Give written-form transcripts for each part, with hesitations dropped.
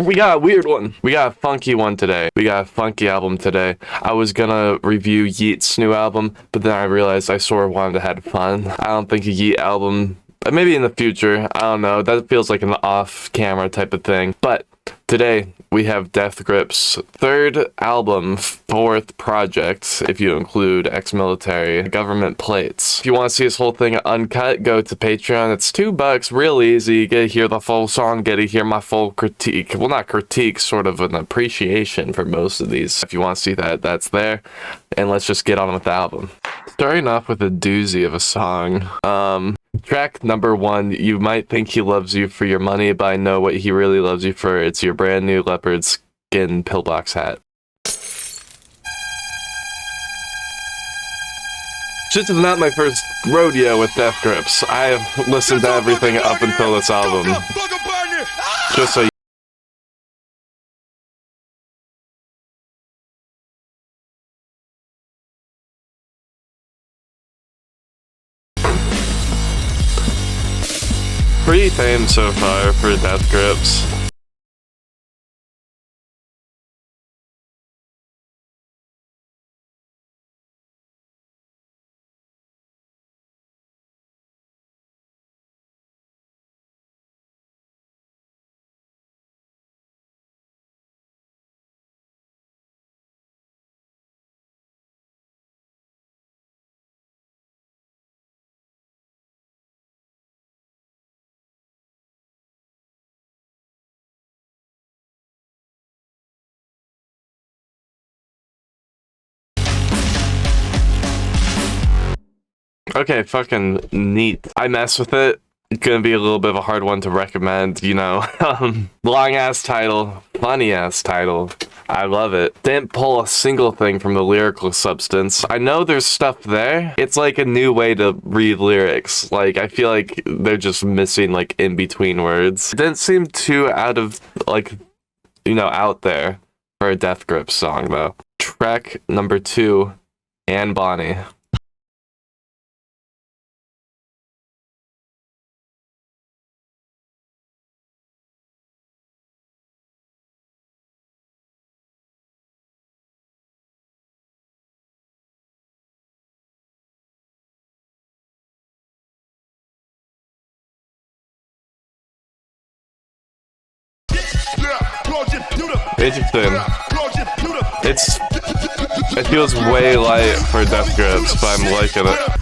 We got a weird one. We got a funky one today. We got a funky album today. I was gonna review Yeat's new album, but then I realized I sort of wanted to have fun. I don't think a Yeat album, maybe in the future, I don't know. That feels like an off-camera type of thing. But today, we have Death Grip's third album, fourth project, if you include ex-military government plates. If you want to see this whole thing uncut, go to Patreon. It's $2, real easy. You get to hear the full song, get to hear my full critique. Well, not critique, sort of an appreciation for most of these. If you want to see that, that's there. And let's just get on with the album. Starting off with a doozy of a song. Track number 1, You Might Think He Loves You for Your Money, but I know what he really loves you for. It's your brand new leopard skin pillbox hat. This is not my first rodeo with Death Grips. I have listened to everything up until this album. Just so you pretty tame so far for Death Grips. Okay, fucking neat. I mess with it. It's gonna be a little bit of a hard one to recommend, you know. Long ass title, funny ass title. I love it. Didn't pull a single thing from the lyrical substance. I know there's stuff there. It's like a new way to read lyrics. Like, I feel like they're just missing, like, in between words. It didn't seem too out of, like, you know, out there for a Death Grip song, though. Track number 2, and Bonny. Interesting. It feels way light for Death Grips, but I'm liking it.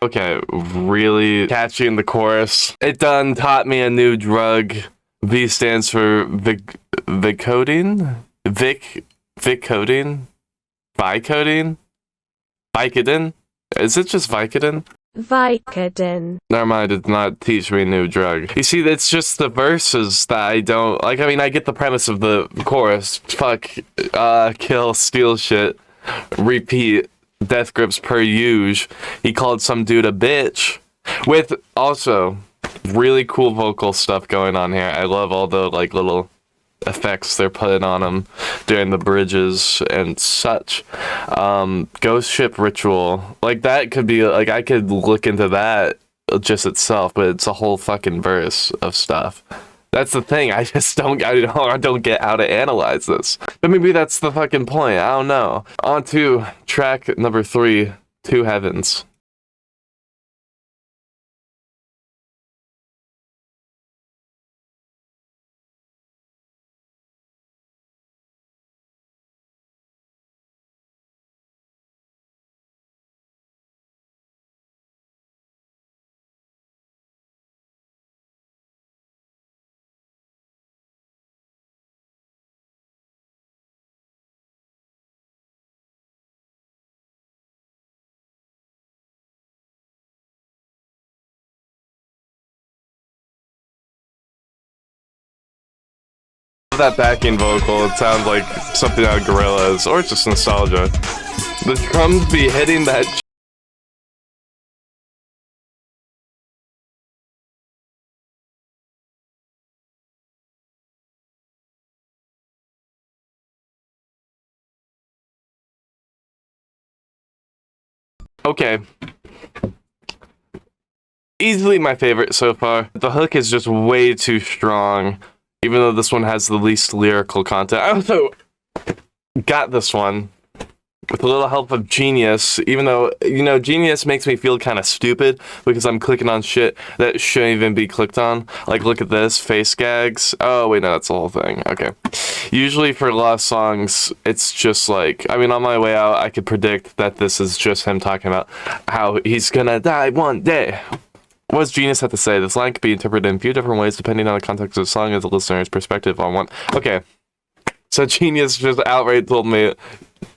Okay, really catchy in the chorus. It done taught me a new drug. V stands for Vicodin? Vicodin? Vicodin? Vicodin? Is it just Vicodin? Vicodin. Never mind, it did not teach me a new drug. You see, it's just the verses that I don't like. I mean, I get the premise of the chorus. Fuck, kill, steal shit, repeat, Death Grips per usual. He called some dude a bitch. With also really cool vocal stuff going on here. I love all the like little effects they're putting on them during the bridges and such. Ghost Ship Ritual, like that could be like I could look into that just itself, but it's a whole fucking verse of stuff. That's the thing. I just I don't get how to analyze this. But maybe that's the fucking point. I don't know. On to track number 3, Two Heavens. that backing vocal. It sounds like something out of Gorillaz, or it's just nostalgia. The drums be hitting that. Okay. Easily my favorite so far. The hook is just way too strong, even though this one has the least lyrical content. I also got this one with a little help of Genius, even though, you know, Genius makes me feel kind of stupid because I'm clicking on shit that shouldn't even be clicked on. Like, look at this, face gags. Oh, wait, no, that's the whole thing. Okay. Usually for a lot of songs, it's just like, I mean, on my way out, I could predict that this is just him talking about how he's gonna die one day. What does Genius have to say? This line could be interpreted in a few different ways depending on the context of the song and the listener's perspective on one. Okay. So Genius just outright told me,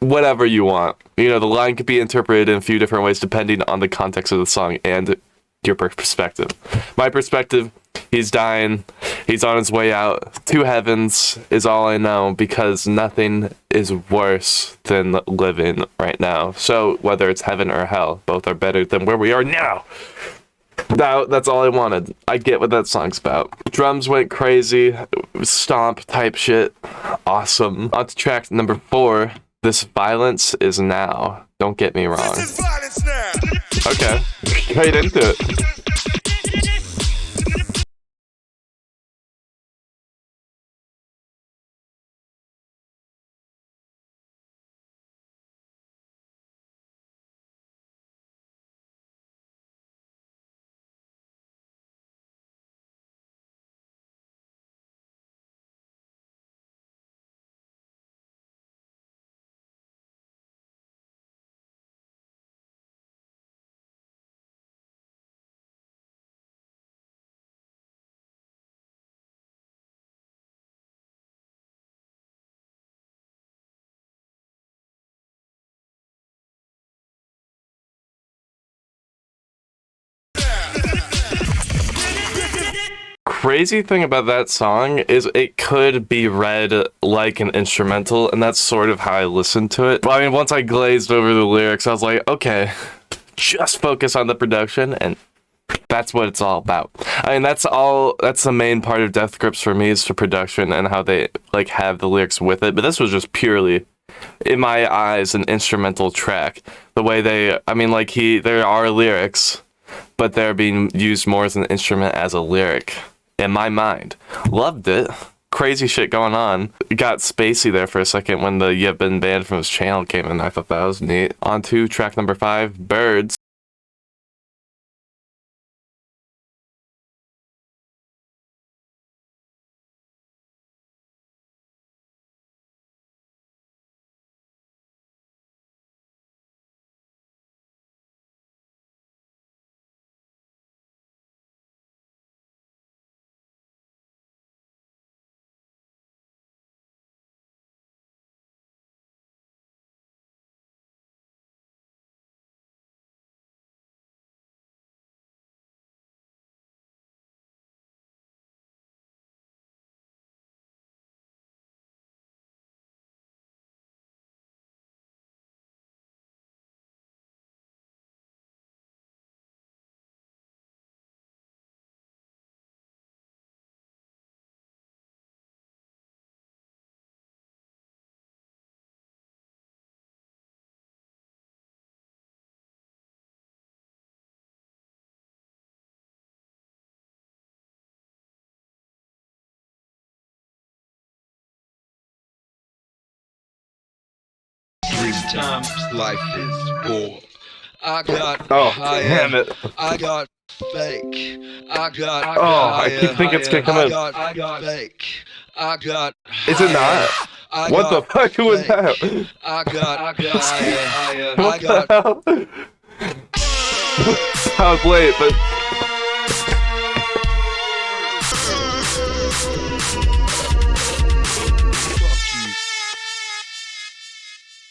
whatever you want. You know, the line could be interpreted in a few different ways depending on the context of the song and your perspective. My perspective, he's dying. He's on his way out to heavens is all I know, because nothing is worse than living right now. So whether it's heaven or hell, both are better than where we are now. That's all I wanted. I get what that song's about. Drums went crazy, stomp type shit. Awesome. On to track number 4. This violence is now. Don't get me wrong. This is violence now. Okay, straight into it. Crazy thing about that song is it could be read like an instrumental, and that's sort of how I listened to it. Well, I mean, once I glazed over the lyrics, I was like, okay, just focus on the production, and that's what it's all about. I mean, that's the main part of Death Grips for me, is the production and how they like have the lyrics with it. But this was just purely, in my eyes, an instrumental track. The way there are lyrics, but they're being used more as an instrument as a lyric. In my mind, loved it. Crazy shit going on. It got spacey there for a second when the "You've Been Banned from His Channel" came in. I thought that was neat. On to track number 5, Birds. Times life is poor. I got higher. Damn it. I got fake. I got I keep thinking it's gonna come in. I got fake. I got Is it not? I What the got fuck was fake. that? I got higher. What I got the hell? I was late, but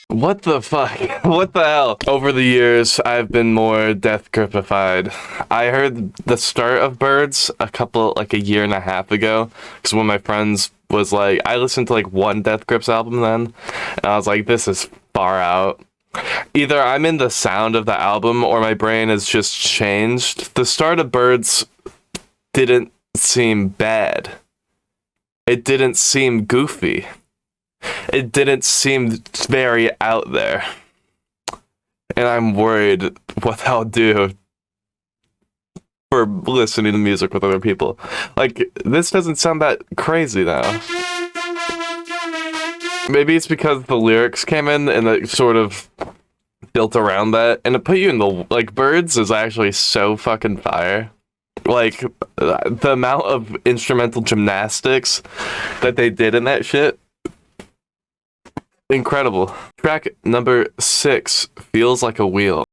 what the fuck? What the hell? Over the years, I've been more death gripified. I heard the start of Birds a year and a half ago, because one of my friends was like, I listened to like one Death Grips album then, and I was like, this is far out. Either I'm in the sound of the album or my brain has just changed. The start of Birds didn't seem bad. It didn't seem goofy. It didn't seem very out there. And I'm worried what they'll do for listening to music with other people. Like, this doesn't sound that crazy now. Maybe it's because the lyrics came in and it sort of built around that. And it put you in the... Like, Birds is actually so fucking fire. Like, the amount of instrumental gymnastics that they did in that shit. Incredible. Track number 6, Feels Like a Wheel.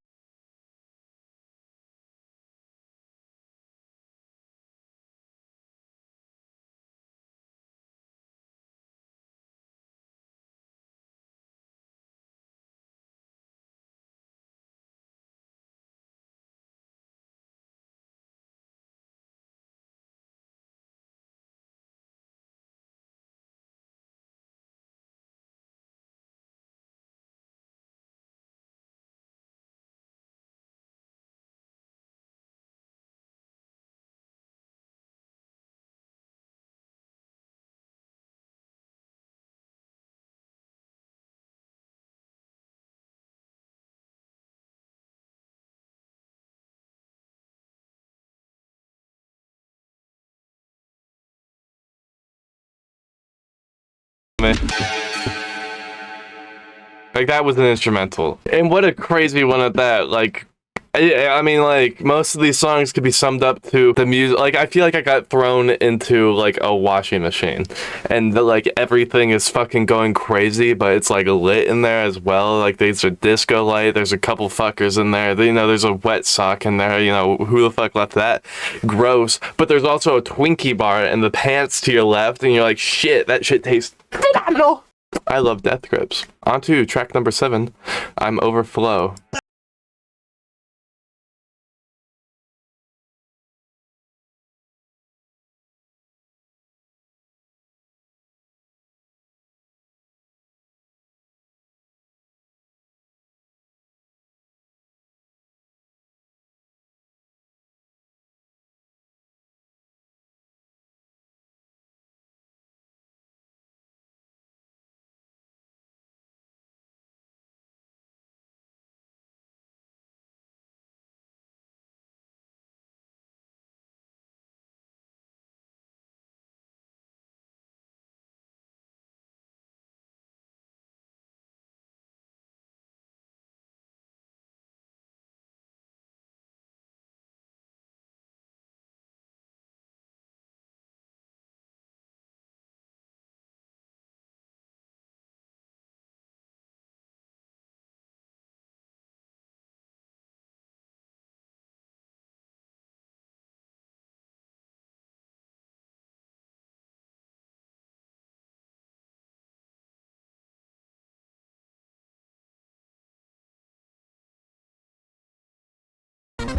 Like, that was an instrumental. And what a crazy one at that. Like, I mean, like, most of these songs could be summed up to the music. Like, I feel like I got thrown into, like, a washing machine. And, like, everything is fucking going crazy, but it's, like, lit in there as well. Like, there's a disco light, there's a couple fuckers in there. You know, there's a wet sock in there. You know, who the fuck left that? Gross. But there's also a Twinkie bar and the pants to your left, and you're like, shit, that shit tastes phenomenal. I love Death Grips. On to track number 7, I'm Overflow.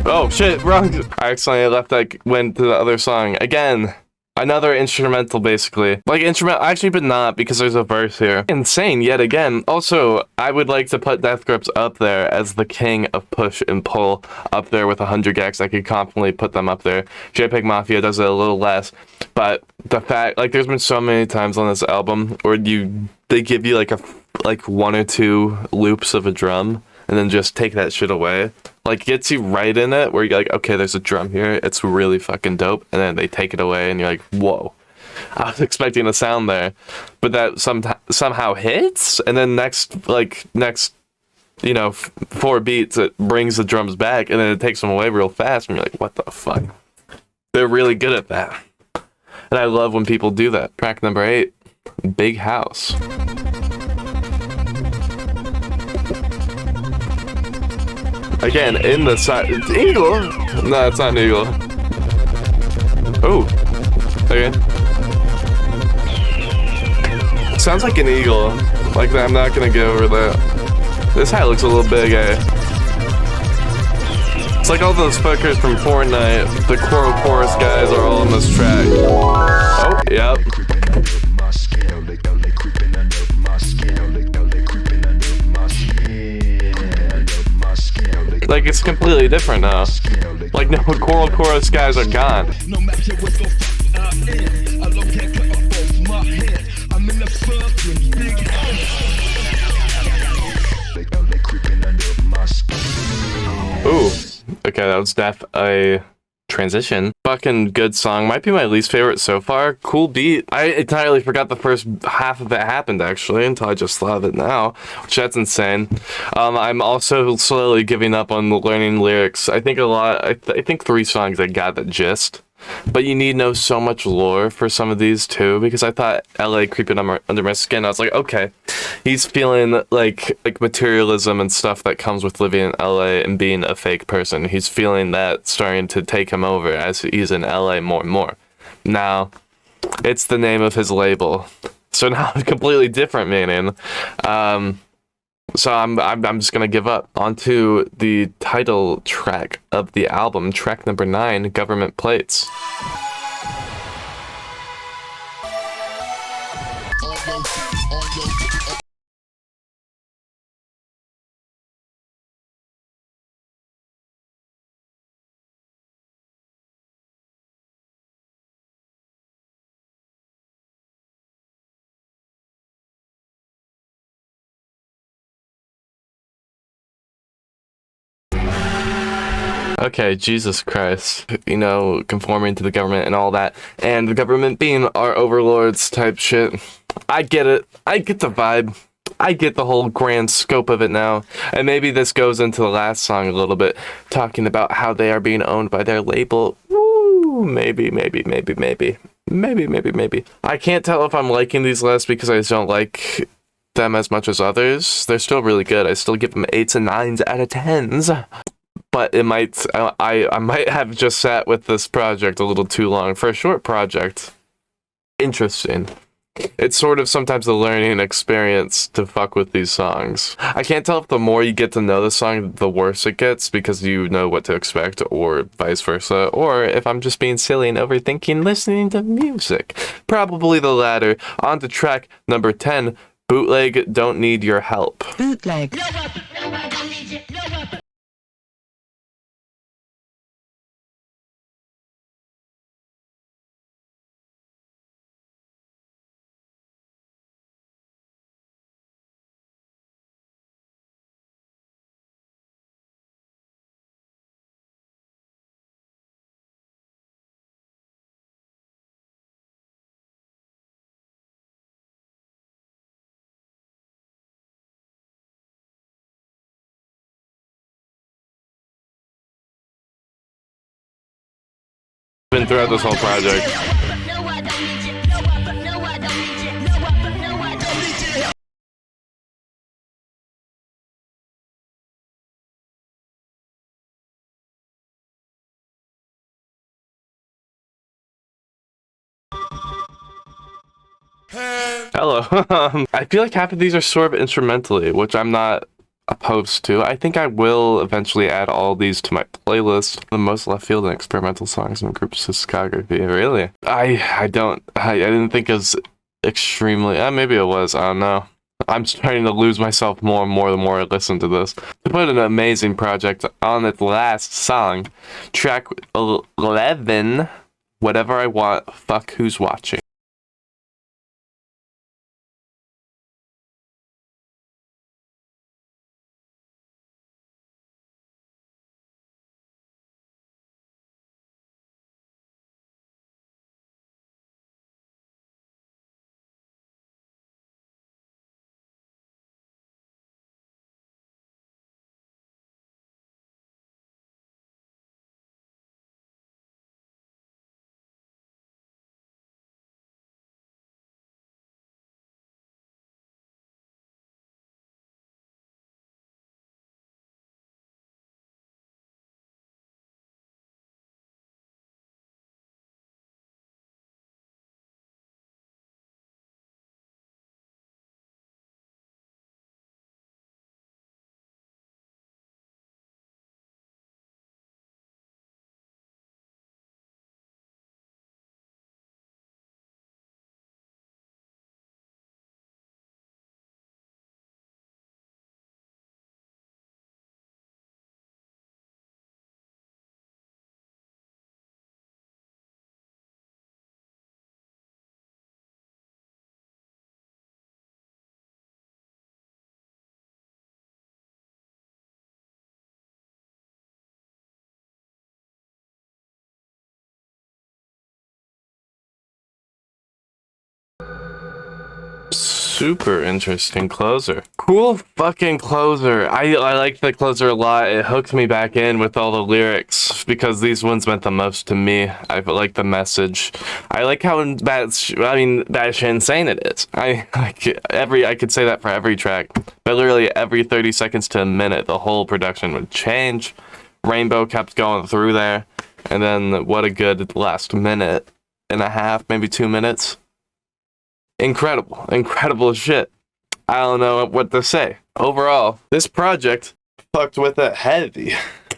Oh shit, wrong. I accidentally left, like, went to the other song. Again, another instrumental, basically. Like, instrumental, actually, but not, because there's a verse here. Insane, yet again. Also, I would like to put Death Grips up there as the king of push and pull, up there with 100 gags. I could confidently put them up there. JPEG Mafia does it a little less, but the fact, like, there's been so many times on this album where they give you, like, 1 or 2 loops of a drum, and then just take that shit away. Like, gets you right in it, where you're like, okay, there's a drum here, it's really fucking dope, and then they take it away, and you're like, whoa. I was expecting a sound there, but that somehow hits, and then next, you know, 4 beats, it brings the drums back, and then it takes them away real fast, and you're like, what the fuck? They're really good at that. And I love when people do that. Track number 8, Big House. Again, in the side. Eagle? No, it's not an eagle. Oh. Okay. Sounds like an eagle. Like, I'm not gonna go over that. This hat looks a little big, eh? It's like all those fuckers from Fortnite. The Choral Chorus guys are all on this track. Oh, yep. Like, it's completely different now. Like, no, choral chorus guys are gone. No matter what the f I am, I don't care cut off my head. I'm in the fucking big they creeping under my skin. Ooh, okay, that was a transition. Fucking good song. Might be my least favorite so far. Cool beat. I entirely forgot the first half of it happened, actually, until I just thought of it now, which that's insane. I'm also slowly giving up on learning lyrics. I think I think 3 songs I got the gist. But you need to know so much lore for some of these too, because I thought LA creeping under my skin. I was like, okay, he's feeling like materialism and stuff that comes with living in LA and being a fake person. He's feeling that starting to take him over as he's in LA more and more. Now, it's the name of his label, so now a completely different meaning. So I'm just gonna give up. Onto the title track of the album, track number 9, Government Plates. Okay, Jesus Christ. You know, conforming to the government and all that, and the government being our overlords type shit. I get it. I get the vibe. I get the whole grand scope of it now. And maybe this goes into the last song a little bit, talking about how they are being owned by their label. Woo, maybe. I can't tell if I'm liking these less because I just don't like them as much as others. They're still really good. I still give them 8s and 9s out of 10s. But it might, I might have just sat with this project a little too long for a short project. Interesting. It's sort of sometimes a learning experience to fuck with these songs. I can't tell if the more you get to know the song, the worse it gets because you know what to expect, or vice versa, or if I'm just being silly and overthinking listening to music. Probably the latter. On to track number 10, Bootleg, Don't Need Your Help. Bootleg. Been throughout this whole project. Hello. I feel like half of these are sort of instrumentally, which I'm not opposed to. I think I will eventually add all these to my playlist. The most left field and experimental songs in the group's discography. Really? I didn't think it was extremely, maybe it was, I don't know. I'm starting to lose myself more and more the more I listen to this. To put an amazing project on its last song, track 11, Whatever I Want, Fuck Who's Watching. super interesting closer. Cool fucking closer. I like the closer a lot. It hooked me back in with all the lyrics because these ones meant the most to me. I like the message. I like how batshit insane it is. I could say that for every track, but literally every 30 seconds to a minute, the whole production would change. Rainbow kept going through there, and then what a good last minute and a half, maybe 2 minutes. Incredible shit. I don't know what to say. Overall, this project fucked with it heavy.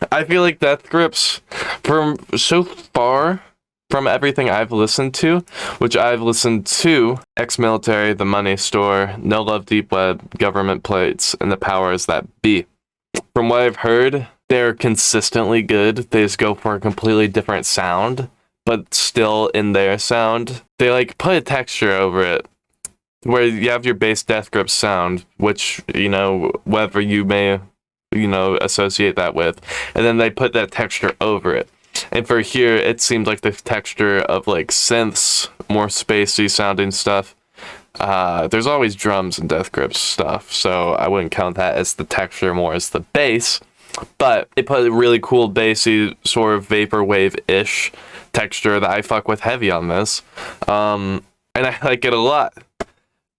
I feel like Death Grips, from so far from everything I've listened to, which I've listened to Ex-Military, The Money Store, No Love Deep Web, Government Plates, and The Powers That Be. From what I've heard, they're consistently good. They just go for a completely different sound, but still in their sound. They like put a texture over it, where you have your base Death Grip sound, which, whatever you may, associate that with, and then they put that texture over it. And for here, it seemed like the texture of like synths, more spacey sounding stuff. There's always drums in Death Grip stuff, so I wouldn't count that as the texture, more as the bass. But it put a really cool bassy, sort of vaporwave-ish texture that I fuck with heavy on this. And I like it a lot.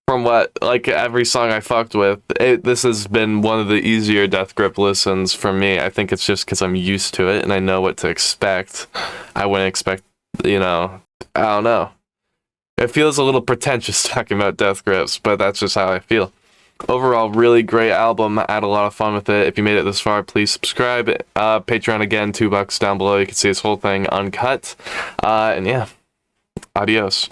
From every song I fucked with, this has been one of the easier Death Grip listens for me. I think it's just because I'm used to it and I know what to expect. I wouldn't expect, I don't know. It feels a little pretentious talking about Death Grips, but that's just how I feel. Overall, really great album. I had a lot of fun with it. If you made it this far, please subscribe. Patreon again, $2 down below. You can see this whole thing uncut. And yeah, adios.